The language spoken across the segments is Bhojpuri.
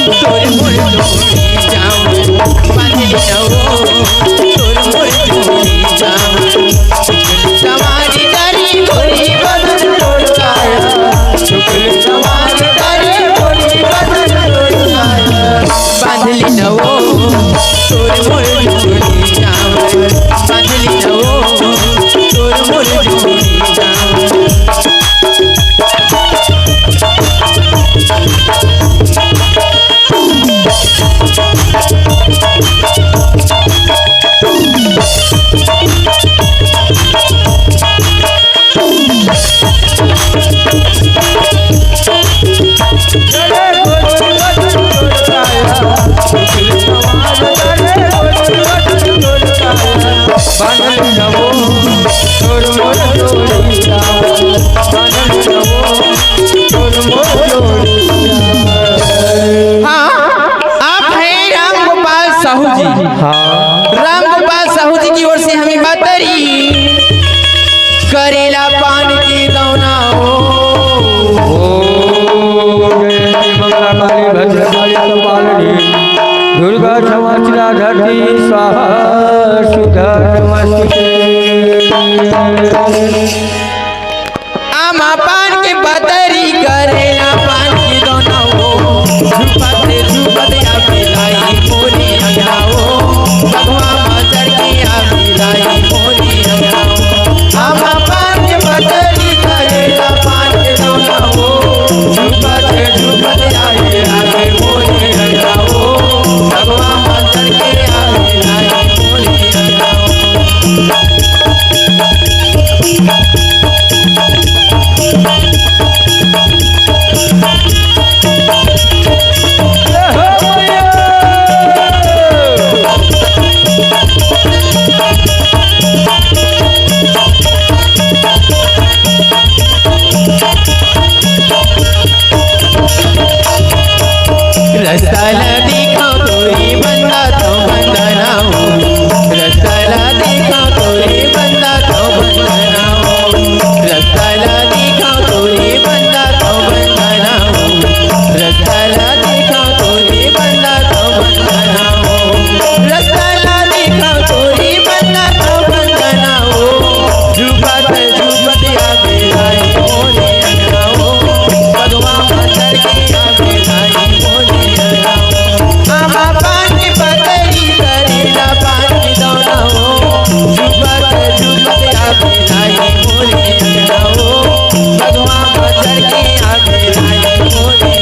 तोर मोर जोड़ी जाऊं बांधली नवो तोर मोर जोड़ी जाऊं सवारी करी गोरी बदन लौटाया शुक्ल सवारी करी गोरी बदन लौटाया बांधली नवो तोर मोर जोड़ी जाऊं बांधली नवो तोर मोर जोड़ी जाऊं करेला पान की दौना मंगला काली भद्रकाली कपालिनी दुर्गा क्षमा धरती स्वाहा सुधा नमस्ते आमा पान के बतरी करेला पान की दौना झुपते झुपते आबिलाई मोरी अंगाओ भगवान मजर की आबिलाई मोरी अंगाओ आमा पान के बतरी करेला पान के दौना झुपते झुपते आबिलाई मोरी अंगाओ भगवान मजर की आबिलाई मोरी अंगाओ रसाला देखा तोरी बंदा तो बंदना हो रसाला देखा तोरी बंदा तो बंदना हो रसाला देखा तोरी बंदा तो बंदना हो रसाला देखा तोरी बंदा तो बंदना हो रसाला देखा तोरी बंदा तो बंदना हो झुपत झुपत आगे आई मोरे अंगना हो भगवान मदर की आगे आई मोरे आमा पान की बतरी करेला पान की दौना हो झुपत झुपत आगे आई मोरे अंगना हो भगवान मदर की आगे आई मोरे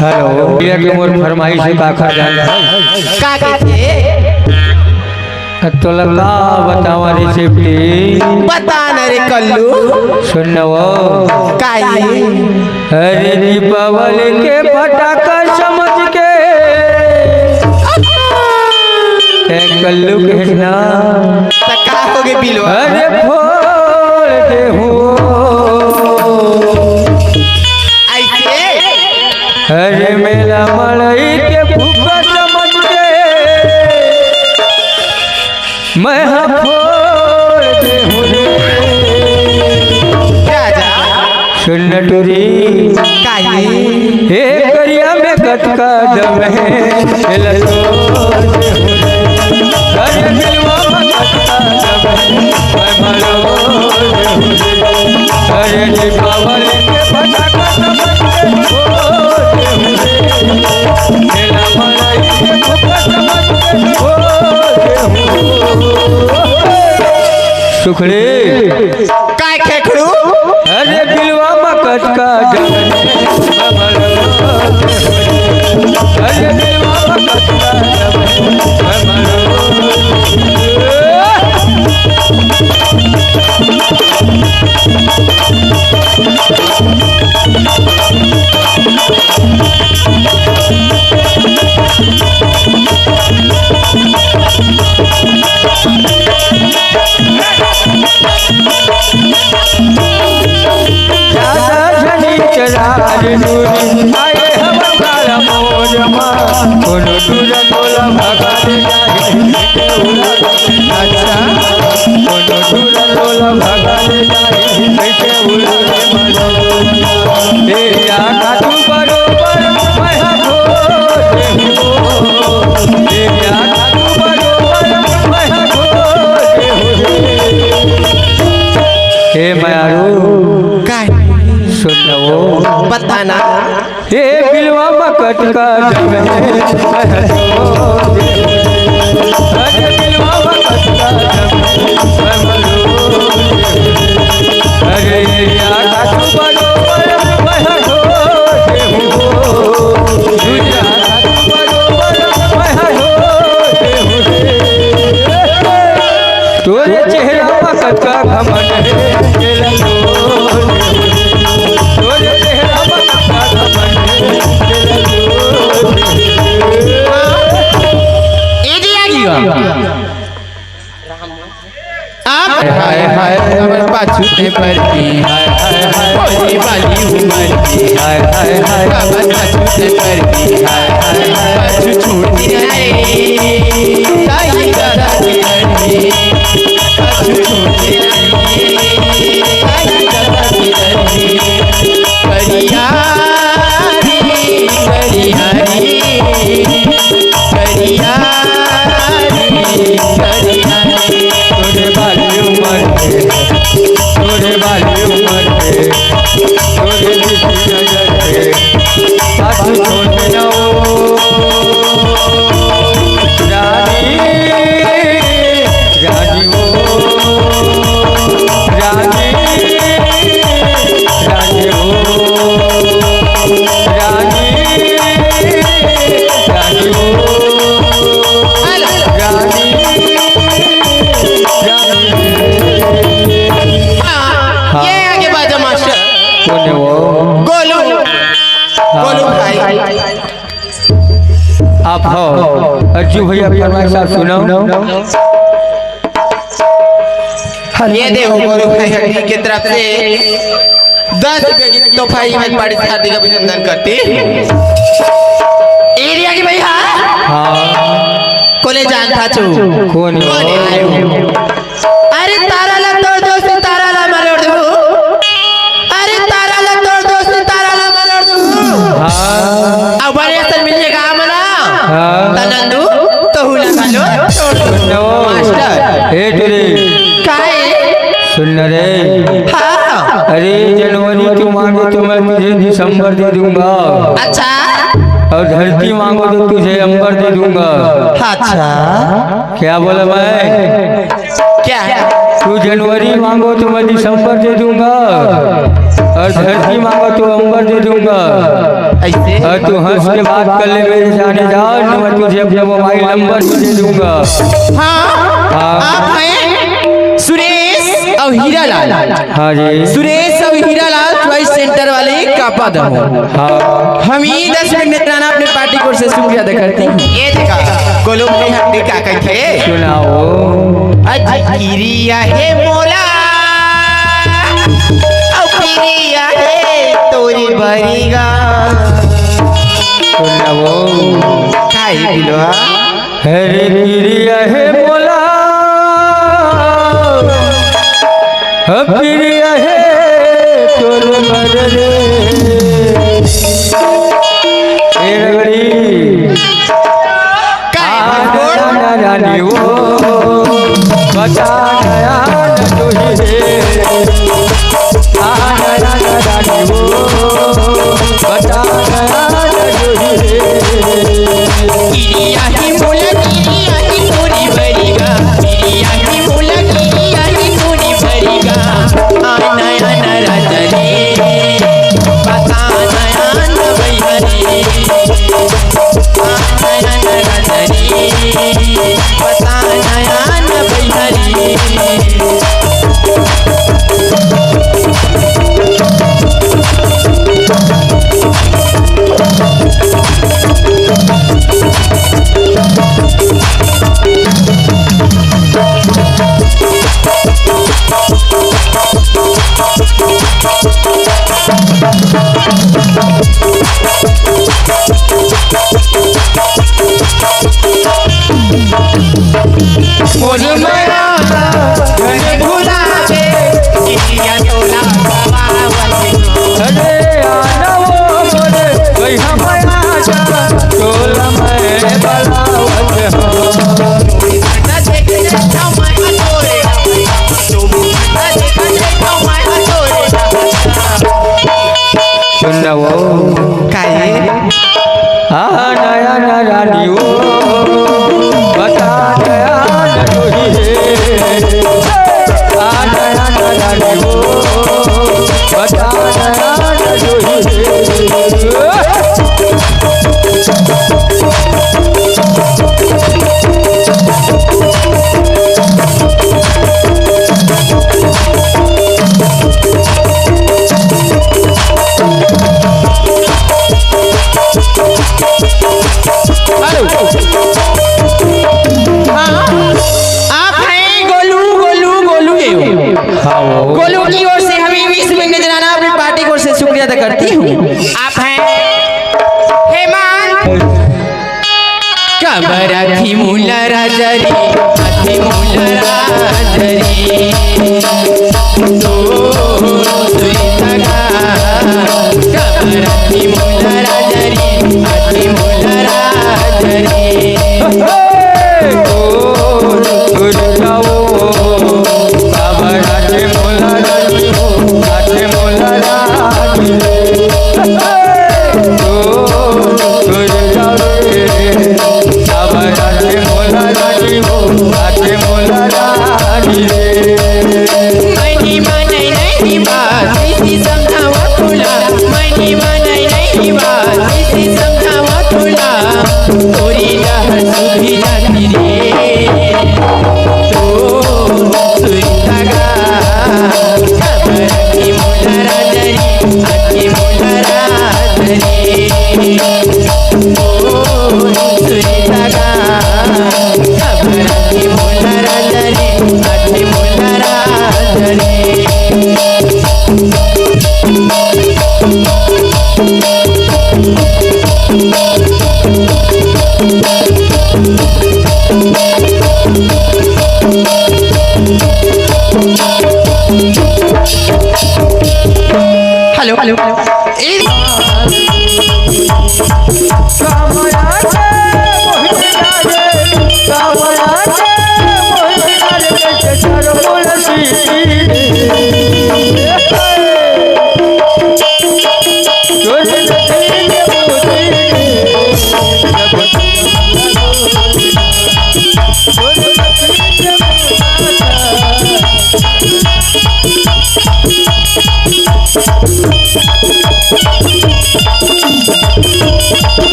हेलो ये के मोर फरमाइश का खा जाना का कहते तो लगा बतावा रेसिपी बता न रे कल्लू सुनवो काई अरे दीपावली के पटाखा समझ के कल्लू कहना का हो गए बिलवा अरे फोड़ दे हो ऐसे अरे मेला मड़ई के भूखा समझ के मैं फोड़ दे हूँ राजा सुन टूरी काई हे करिया में कटका दम है अरे दिलवा में कटका दम है मैं अरे दीपावली के पटाखा समझ मेला मड़ई के भूखा समझ सुखड़ी काय खेखड़ू अरे बिलवा मकट का अरे बिलवा मकट आए हम काला मोरमा कोनो दूर टोला भगा दे अच्छा कोनो दूर टोला भगा दे कैसे उड़ा दे तेरी आँख बताना। हे बिलवा मकट का जमे अरे बिलवा मकट का जमे अरे आका तू बरोबर वह हो तुझे आका तू बरोबर वह हो तोरे चेहरा मकट का घमंड है तोरे चेहरा मकट का घमंड हाय हाय हमर पाछू ते पर की हाय हाय हाय होली वाली उमर की हाय हाय हाय हमर पाछू ते पर की हाय हाय हाय पाछू छूटी रहे ताई दादा की लड़की पाछू छूटी रहे ताई दादा की लड़की करियारी करियारी करियारी करियारी तोरे वाली उमर में तोरे वाली उमर में तोरे लिखी नजर में साथ छोड़ जाओ रानी रानी वो रानी रानी वो रानी रानी वो ये आगे बाजा मास्टर कौन है वो गोलू गोलू भाई आप हो अर्जू भैया फरमाइश साहब सुनो ये देखो गोलू भाई हड्डी की तरफ से 10 रुपए की तोहफा इवेंट पार्टी से हार्दिक अभिनंदन करती एरिया की भैया हाँ कोले जान था चू कौन है कोने वो? आयो अरे तारा ला तोड़ दोस्त तारा ला मरोड़ दो अरे तारा ला तोड़ दोस्त तारा ला मरोड़ दो हाँ अब बड़े असर मिलेगा हमरा हाँ तनंदू तो हुला खालो तोड़ दो सुनो मास्टर ए तेरे काहे सुन रे हाँ अरे जनवरी तू मांगे तो मैं तुझे दिसंबर दे दूंगा अच्छा और धरती मांगो तो तुझे अंबर दे दूंगा अच्छा क्या बोला मैं क्या है तू जनवरी मांगो तो मैं दिसंबर दे दूंगा और धरती मांगो तो अंबर दे दूंगा ऐसे और तू हंस के बात कर ले मेरे जाने जा तो मैं तुझे अपना मोबाइल नंबर भी दे दूंगा हाँ हाँ। आप हैं सुरेश और हीरालाल हाँ जी सुरेश और हीरालाल चॉइस सेंटर वाले कापा दमो हाँ हम ही 10 मिनट राना अपने पार्टी कोर्स से शुक्रिया अदा करते हैं ये देखा गोलू भाई हड्डी का कहते सुनाओ आज किरिया है मोला और किरिया है तोरी भरीगा सुनाओ काहे बिलवा हरे प्रिया है बोला प्रिया है तोर मरे रगड़ी काहे रानी वो बता नया तुझे रानी वो बता नया तुझे किरिया ही मोला किरिया ही तोरी भरीगा किरिया ही मोला किरिया ही तोरी भरीगा आना आना राजनी बता नया न भैहरी आना आना राजनी बता नया न भैहरी मोरी मरा घने भुला दे किरिया तोला बाबावती अरे आना वो मोरे कोई हमारा जा टोला में बलावत हो ना देखे जाओ मैं तोरे तुम ना देखे जाओ मैं तोरे सुन वो काहे नया न रानी हो बता नया न जोही रे नया न रानी हो बता नया न जोही रे गोलू की ओर से हमें 20 मिनट जनाना अपनी पार्टी की ओर से शुक्रिया अदा करती हूँ। आप हैं हेमंत कबर थी मुला राजरी थी मुला राजरी तो सुईतगा कबर थी मुला राजरी थी मुला राजरी हेलो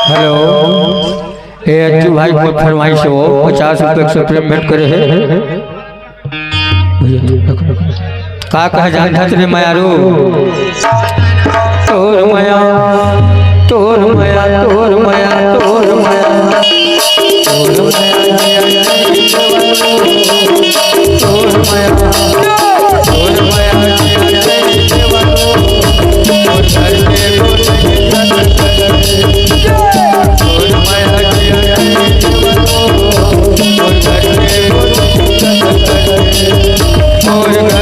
हेलो अच्छू भाई को फरमाइश हो 50 रुपये 100 पेमेंट करे है का कह जान रे मायारू तोर माया तोर माया तोर माया तोर माया तोर माया तोर माया तोर माया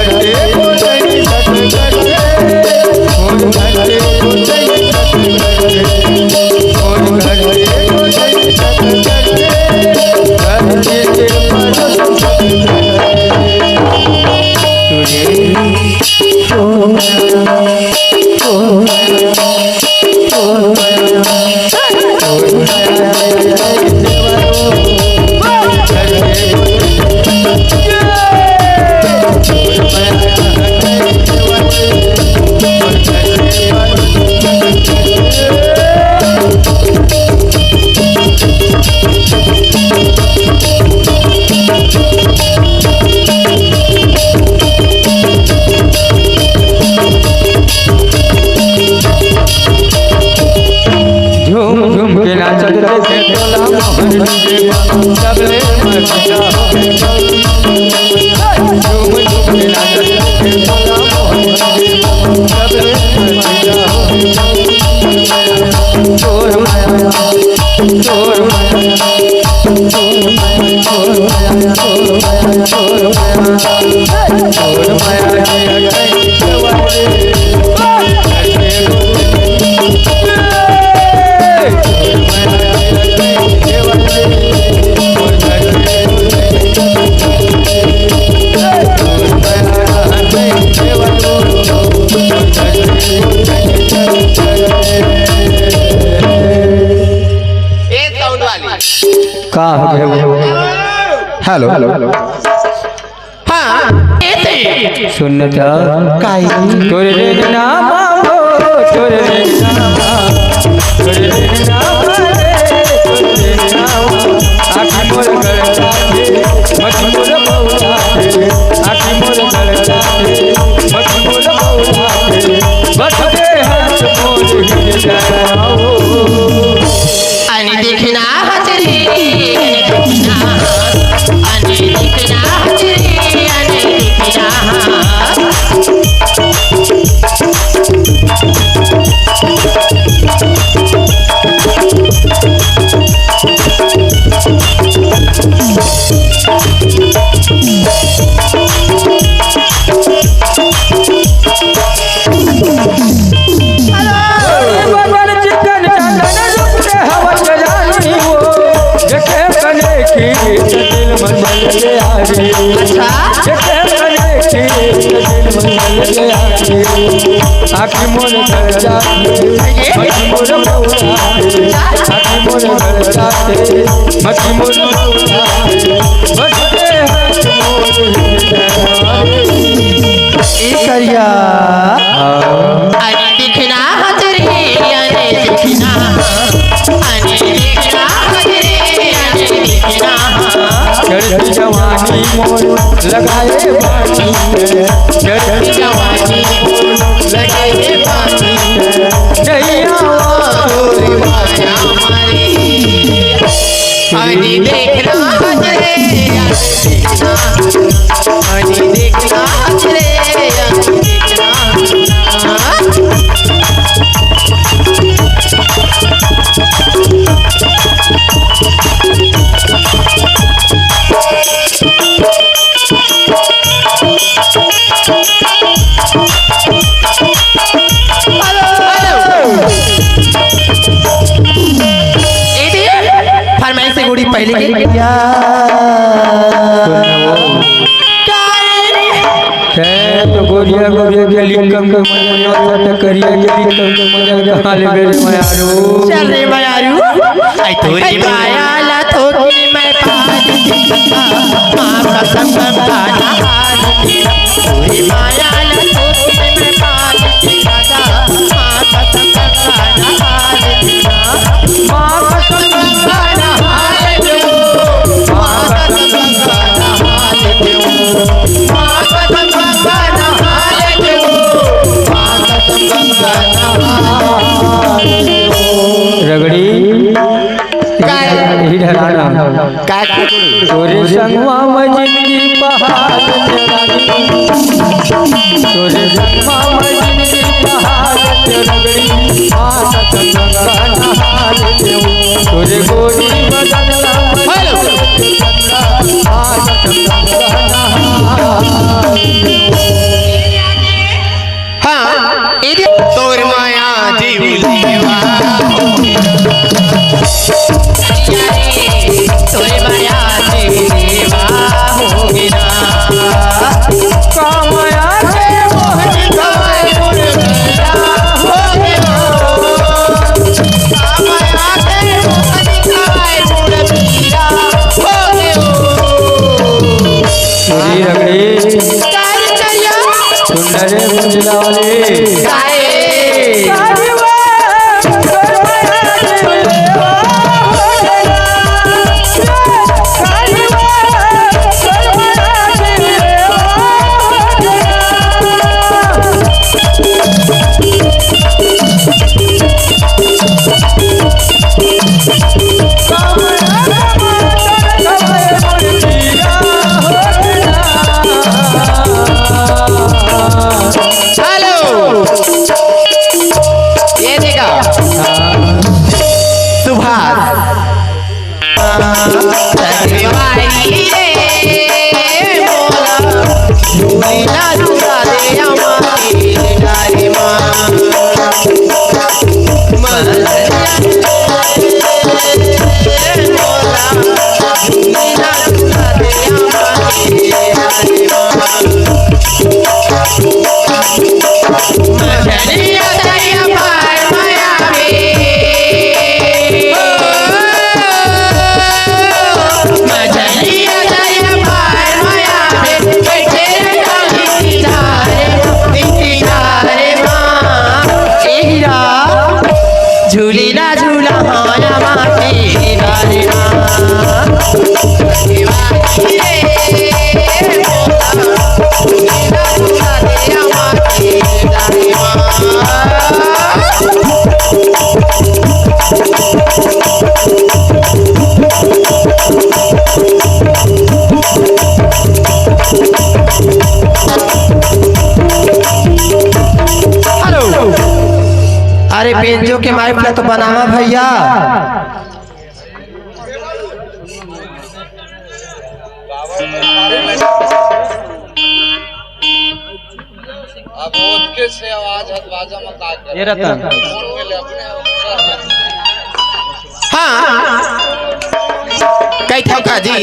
तोर माया जी कहीं देवले का हेलो हाँ सुनता काय तोरे रे नाम तोरे रे नाम तोरे रे नाम तोरे रे नाम आखी मोर गलता मत मोर बौला आखी मोर गलता मत मोर बौला बस दे हाथ मोर हिल जाओ आणि देखना हजरे आणि देखना हजरे आणि देखना आखी मोर गलता मत मोर बौला आखी मोर गलता मत मोर बौला बस दे हाथ मोर हिल जाओ करिया आणि देखना हजरे आणि देखना आणि देखना हजरे आणि देखना चढ़ती जवानी मोर लगाए पानी चढ़ती जवानी लगाए पानी नैया तोरी माया हमारी आणि देखना हजरे आणि देखना हजरे आणि देखना फरमाइश से गोड़ी पहले की तो गोरिया गोरिया के लिखम के मजा तो करिया के लिखम के मजा कहाँ ले मेरे मायारू चल रे मायारू आई तोरी माया ला थोड़ी मैं पानी माँ कसम गाना तोरी माया ला थोड़ी मैं पानी गाना माँ कसम गाना माँ कसम गाना माँ कसम गाना माँ कसम गाना रगड़ी ही ढलाना तोरे संगवा में जिंदगी पहाड़ चढ़ानी तोरे संगवा में जिंदगी पहाड़ रगड़ी माँ कसम गाना हाल देऊ तोरे गोरी बदला माँ कसम गाना हाँ तोर माया जीवलेवा तोर माया जीवलेवा होगी ना कामया के मोहन गाए मुर्गा होगी ना कामया के मोहन गाए मुर्गा होगी ना चोरी रगड़ी काय करिया सुंदर मंजिला वाले काय झूली ना झूला दे हमारे डारे माँ झूली ना झूला हमारा माथे डारे अरे बेंजो के माइक ला तो बनावा भैया। अब के से आवाज हदवाजा मत आ कर ये रतन फोन में ले अपने हाँ कई थका जी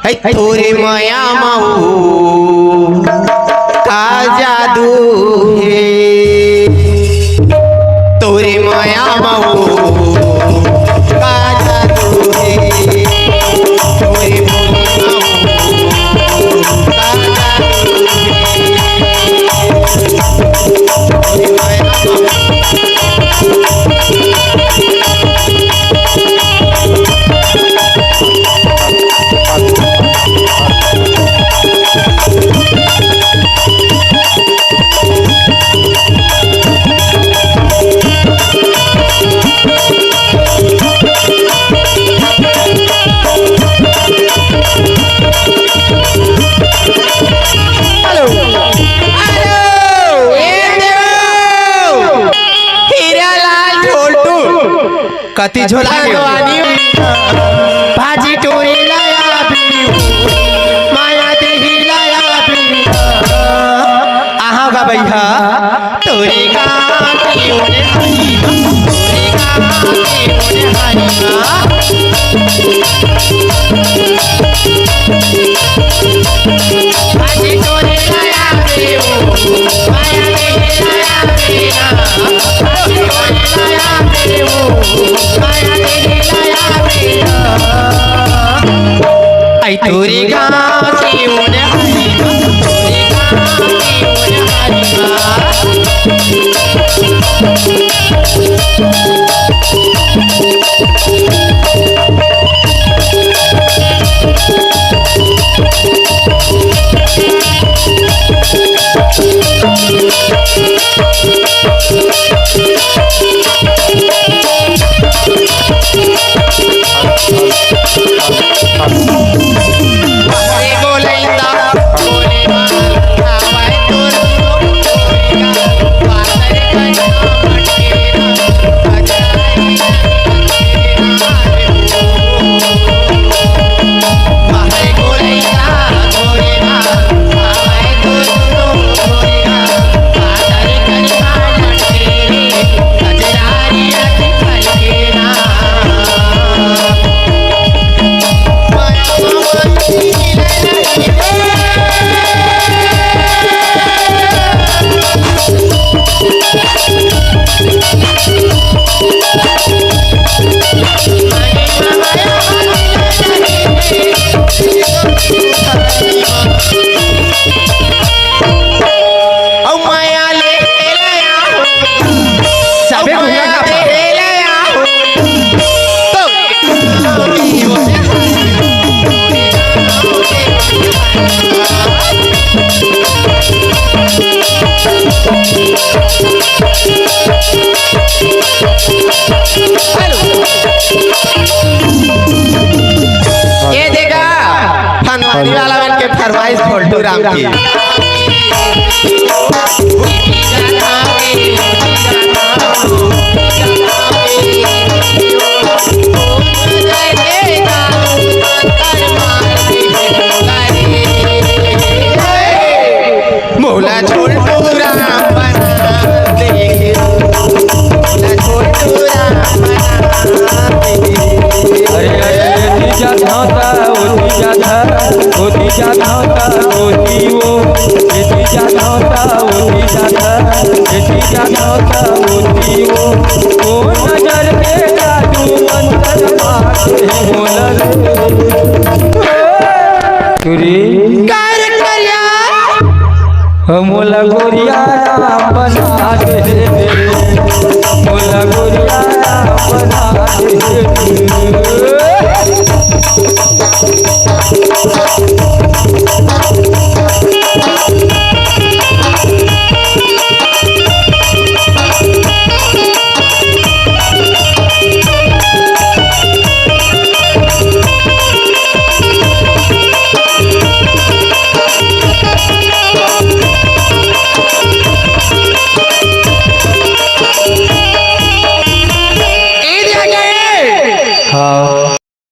है तोरे माया माऊ का जादू है तोरे माया माऊ का जादू है तोरे माया माऊ का जादू है तोरे माया कति झोला गवानी भाजी टोरी लाया माया देही लाया आहा गा भैया तोरी का की ओने हरी तोरी का की ओने हरी भाजी टोरी लाया माया देही लाया भाजी टोरी लाया आई तोरी गाँव की ओर हरी तोरी गाँव की ओर ये देखा फनवारी वाला बन के फरमाइश फोल्टू राम की मोला छोटू राम बना दे मोला छोटू राम बना दे अरे अरे तीजा धाता ओ तीजा धा ओ तीजा धाता ओ तीवो ये तीजा धाता ओ तीजा धा ये तीजा धाता ओ तीवो ओ नजर के जादू मंत्र मारे मोला चुरी कर करिया मोला गोरिया बना दे मोला गोरिया बना दे